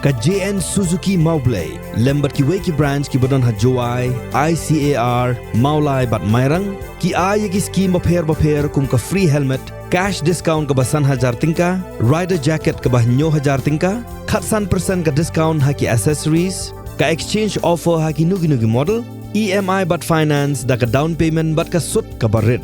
ka JN Suzuki Maublay lembat ki weki branch ki badan hajwai ICAR Maulai bat Mairang ki ay ki scheme bapher kum ka free helmet cash discount ka basan hajar tingka rider jacket ka bah nyo hajar tingka khatsan persen ka discount haki accessories ka exchange offer haki nugi model EMI bat finance da ka down payment bat ka sut ka barit.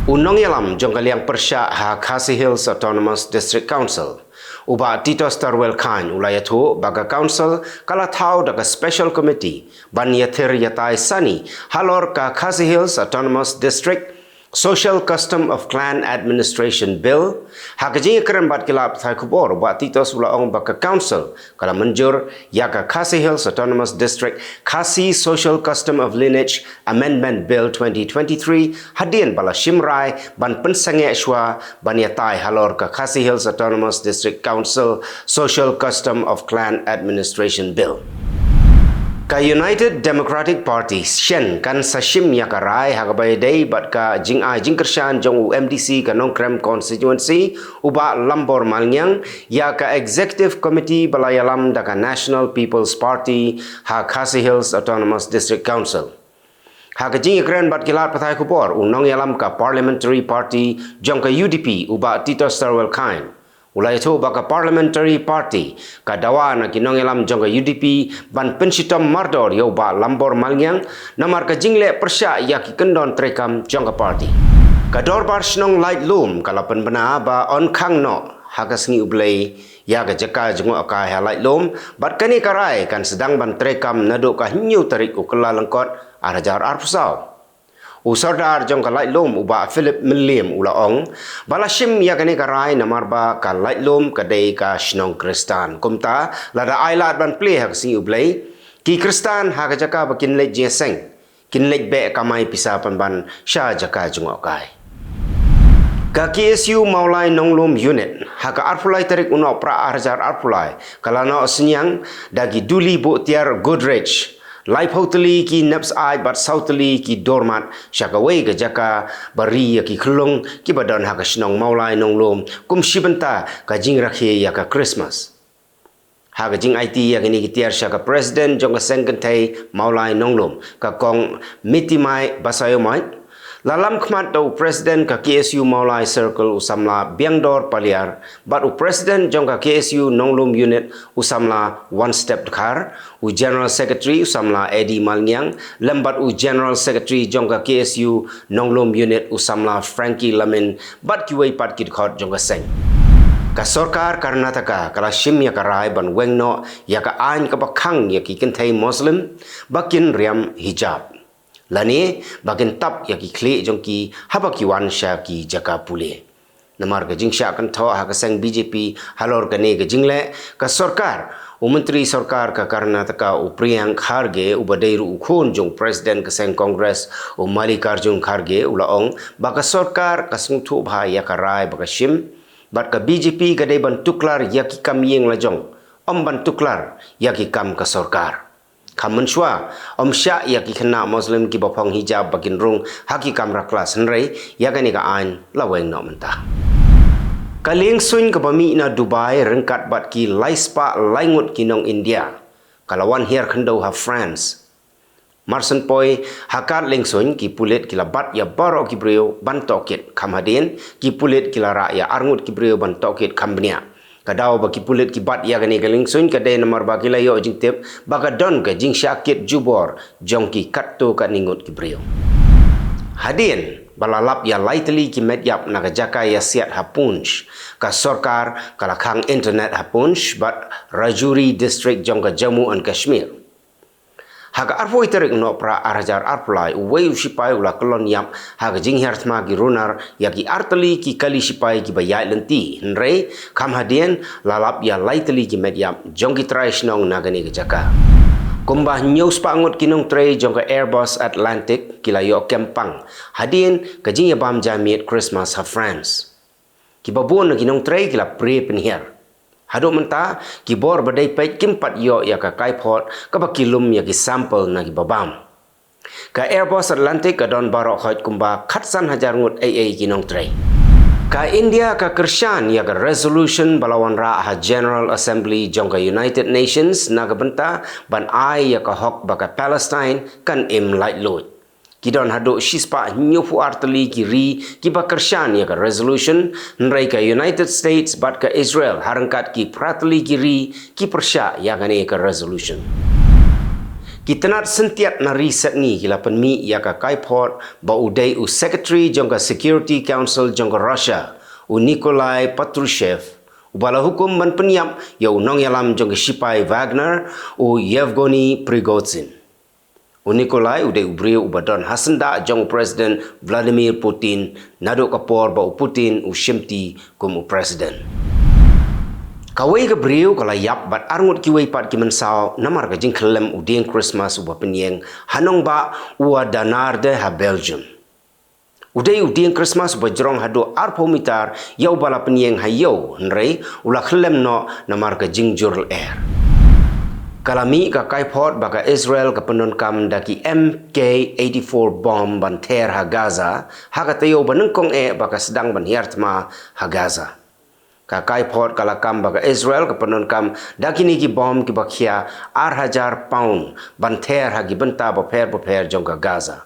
Unong yalam jongkaliang persya ha Khasi Hills Autonomous District Council. Uba Tito Starwell Khan ulayatu baga council kala tau daga special committee ban yathir yatai sani halor ka Khasi Hills Autonomous District Social Custom of Clan Administration Bill hakaji keren bat kilap thai kubor ba Tito sulaong baga council kala menjur yaga Khasi Hills Autonomous District Khasi Social Custom of Lineage Amendment Bill 2023 hadian bala shimrai ban pensange shwa ban yatai halor ka Khasi Hills Autonomous District Council Social Custom of Clan Administration Bill. Ka United Democratic Party Shen kan sashim yakarai hagabay day bat ka jingkershan jong UMDC ka Nongkrem constituency uba lambor malnyang ya ka executive committee balayalam da ka National People's Party ha Khasi Hills Autonomous District Council. Hagajing ikren bat kilat patai kubor unong yalam ka Parliamentary Party jong ka UDP uba Tito Starwell Khan. Ulai itu baka Parliamentary Party kadawa na kinong yalam jong ka UDP ban pensitom mardor yo ba lambor malnyang namar ka jingle persya ya ki kendon trekam jong ka party. Kador bar snong light loom kala penbena ba on khang no hagasngi ublay ya ka jaka jungo ka ha light loom bat kani karai kan sedang ban trekam nado ka hinyu tarik ukla lengkot arajar arpsau. Usardar jong ka light loom uba Philip Millim ulaong balashim ya kani karai namar ba ka light loom kadai ka snong kristan kumta lada ailat ban play hak sing ublay ki kristan ha ka jaka bakin lej jeseng kin lej be kamai pisa ban sha jaka jungo kai ka KSU Maulai Nonglum unit ha ka arpulai tarik uno pra arjar arpulai kalana osnyang dagi duli bu tiar Goodrich Life hoteli ki naps ai bat sauteli ki dormat syakawai ke jaka bari ki kelong ki badan ha ka snong Maulai Nonglum kum shibenta ka jing rakhe ya ka Christmas. Ha ka jing IT ya kini ki tiar syaka president jong ka sengkentai Maulai Nonglum ka kong mitimai basayomai lalam khmat do president ka KSU Maulai Circle usamla Biangdor Paliar bat u president jong ka KSU Nonglum unit usamla one step khar u general secretary usamla Eddie Malnyang lembat u general secretary jong ka KSU Nonglum unit usamla Frankie Lamin bat kiwei pat kit khot jong ka seng ka sarkar Karnataka kala shim ya karai ban wengno ya ka ain ka bakhang ya ki kentai muslim bakin riam hijab lani bagen tap ya ki kle jong ki habaki wan sha ki jaka pule namar ga jingsha kan tho ha ka sang BJP halor ka ne ga jingle ka sarkar menteri sarkar ka Karnataka u Priyank Kharge u badairu u khon jong president ka sang congress u Mallikarjun Kharge ulaong baka sarkar ka sungthu bha ya ka rai baka shim bat ka BJP ga dai ban tuklar ya ki kam yeng la jong ban tuklar ya ki kam ka sarkar kamun shwa sya ya ki khna muslim ki bapong hijab bakin rung haki kamra class nrei ya gani ka ain laweng no menta kaling sun ka bami na Dubai rengkat bat ki laispa laingut kinong India kalawan hier khendo ha France marsen poi hakat lengsun ki pulet ki labat ya baro ki breu bantokit kamhadin ki pulet ki lara ya arngut ki breu bantokit kambnia kadau baki pulit ki bat ya gani galingsun kadai namar baki layo jingtip baka don ka jing syakit jubor jongki katto ka ningut ki brio hadin balalap ya lightly ki medyap naga jaka ya siat hapunch ka sarkar kalakhang internet hapunch bat Rajuri district jongka Jammu and Kashmir haga arfoi terik no pra arajar arplai uwei usipai ula kelon yap haga jing hartma ki runar ya ki arteli ki kali sipai ki bayai lenti nrei kam hadien lalap ya lightly ki medyap jongki trai snong nagani ke jaka kumbah news pangut kinong tray jongka Airbus Atlantic kilayo kempang hadien ka jing yabam jamiat Christmas ha France ki babon kinong tray kila pre penhiar Haduk menta kibor badai pait kimpat yo ya ka kaipot ka bakilum ya ki sample na ki babam. Ka Airbus Atlantic ka don barok khot kumba khatsan hajar ngut AA kinong tray. Ka India ka Kershan ya ka resolution balawan ra ha General Assembly jong ka United Nations nagabenta ban ai ya ka hok baka Palestine kan im light load. Kidon hado shispa nyofu arteli kiri kiba Kershan ya ka resolution nrai ka United States bat ka Israel harangkat ki prateli kiri ki persya ya ka resolution. Kitanat sentiat na riset ni kila penmi ya ka kaipot ba udai u secretary jong ka Security Council jong ka Russia u Nikolai Patrushev u bala hukum ban penyap ya u nong yalam jong ka Shipai Wagner u Yevgeny Prigozhin. U Nikolai udai ubri u badon hasanda jong Presiden Vladimir Putin nado kapor ba u Putin u shimti kum u Presiden. Kawai ke beriu kalau yap bat arngut kiwai pat kimensau namar ke jing kelem udeng Christmas uba penyeng hanong ba ua danarde ha Belgium. Udai udeng Christmas uba jerong hado arpomitar yau bala penyeng ha yau nrei ula kelem no namar ke jing Jurl Air. Kalami ka kaipot baka Israel ka penunkam daki MK-84 bom ban ter ha Gaza ha katayo banengkong baka sedang ban hiartma ha Gaza. Ka kaipot kalakam baka Israel ka penunkam daki ni ki bom ki bakia £1,000 ban ter ha gibenta baper jong ka Gaza.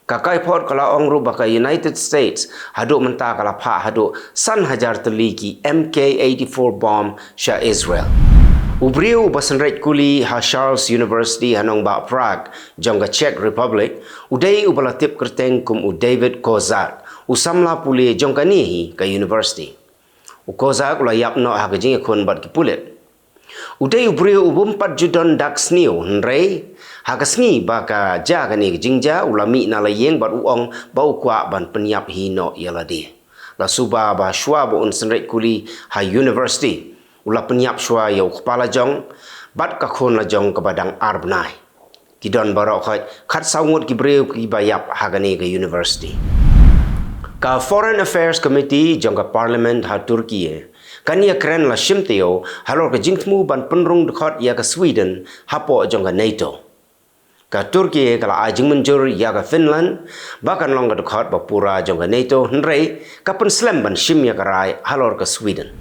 Ka kaipot kala ongru baka United States hadu menta kala pa hadu san hajar teliki MK-84 bom sya Israel. Ubriu basenreit kuli ha Charles University hanong ba Prague jong ka Czech Republic udai ubalatip kerteng kum u David Kozak usamla puli jong ka nihi ka university. U Kozak ula yapno ha kajing akun bat kipulit. Udai ubriu ubumpat judon dak sniu nrei ha kasni baka ja kani jingja ulami na layeng bat uong bau kwa ban penyap hino yaladi. La suba ba shwa bo unsenreit kuli ha university ula penyap shwa yau kepala jong bat kakun la jong kabadang arbnai. Kidon barok khat saungut kibreu ki bayap ha kani ke university. Ka Foreign Affairs Committee jong ka Parliament ha Turkiye kania keren la shimteo halor ka jingtmu ban penrung dekat ya ka Sweden hapo jong ka NATO. Ka Turkiye kala ajing menjur ya ka Finland bahkan long ka dekat bapura jong ka NATO nrei ka penslam ban shim ya ka rai halor ka Sweden.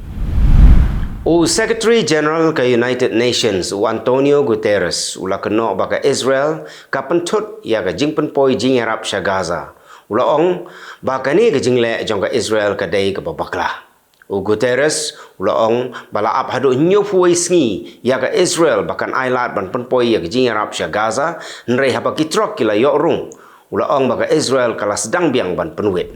U Secretary General ka United Nations u Antonio Guterres ula keno baka Israel ka pentut ya ka jingpen poi jing Arab sya Gaza. Ula ong baka ni ka jingle jong ka Israel ka dai ka babakla. U Guterres ula ong bala ap hadu nyofu sngi ya ka Israel bakan ailat ban penpoi ya ka jing Arab sya Gaza nrei haba kitrok kila yok rung. Ula ong baka Israel kala sedang biang ban penuit.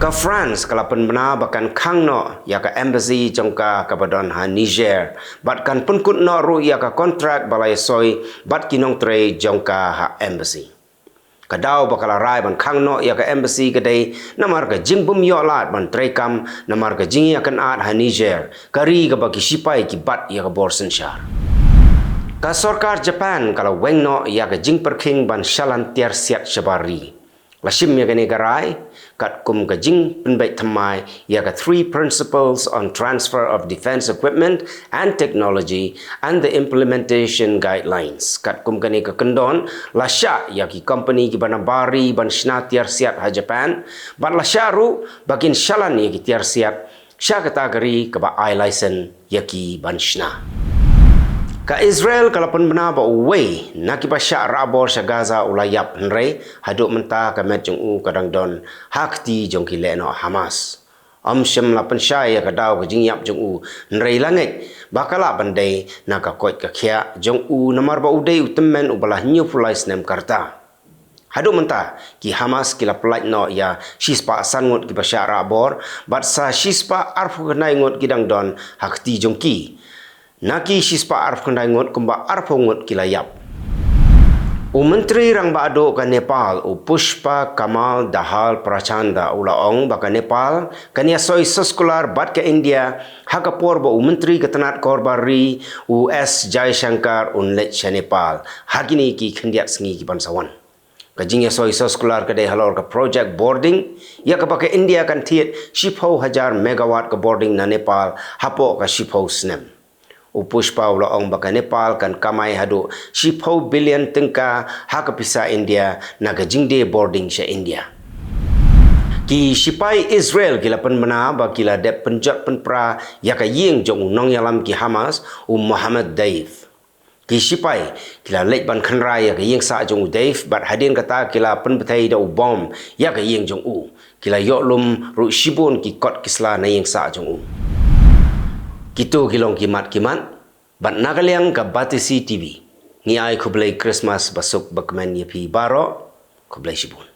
Ka France kala penbena bakan kang no ya ka embassy jong ka kabadon ha Niger bat kan penkut no ru ya ka kontrak balai soi bat kinong tre jong ka ha embassy. Kadau bakala rai ban kang no ya ka embassy kadai namar ka jingbum yo lat ban trekam namar ka jingi akan at ha Niger kari ka baki sipai ki bat ya ka borsen syar. Ka sarkar Japan kala weng no ya ka jing perking ban shalan tiar siat syabari. Lashim ya kani garai kat kum ka jing penbaik thamai ya ka 3 principles on transfer of defense equipment and technology and the implementation guidelines. Kat kum kani ka kendon lasya ya ki company ki banabari ban shna tiar siat ha Japan ban lasyaru bakin shalan ya ki tiar siat sya kategori ka ba I license ya ki ban shna. Ka Israel kalapan bena ba uwei nakipa sya rabor sya Gaza ulayap nrei haduk menta ka met jong u kadang don hakti jong ki leno Hamas. Syam lapan sya ya kadau ka jingyap jong u nrei langit bakala bandai naka koit ka khia jong u namar ba udai utemen ubalah new fulai snem karta. Haduk menta ki Hamas kila pelaj no ya shispa sangut ki pasya rabor bat sa shispa arfu kenai ngot kidang don hakti jong ki. Naki shispa arf kendai ngot kumba arf ngot kilayap. U menteri rang baado ka Nepal u Pushpa Kamal Dahal Prachanda ulaong baka Nepal kania soy seskolar bat ke India hakapor ba u menteri ketenat korbari u S Jaishankar unlet sya Nepal hagini ki khendiat sengi ki bansawan. Kajingnya soy seskolar kadai halor ka project boarding ya ka baka India kan tiet 10,000 megawatt ka boarding na Nepal hapo ka 10,000 snem. Upushpa ulaong baka Nepal kan kamay hadu 10 billion tengka hakapisa India nagajingde boarding sa India. Ki sipai Israel kila penmena ba kila dep penjat penpra yaka ying jong nong yalam ki Hamas Muhammad Daif. Ki sipai kila lek ban khanrai yaka ying sa jong Daif bat hadin kata kila penbetai da bom yaka ying jong kila yoklum ru shibun ki kot kisla na ying sa jong Kitu kilong kimat bat nagaliang ka Batisi TV. Ni ay kublay Christmas basuk bakmen yapi baro kublay shibun.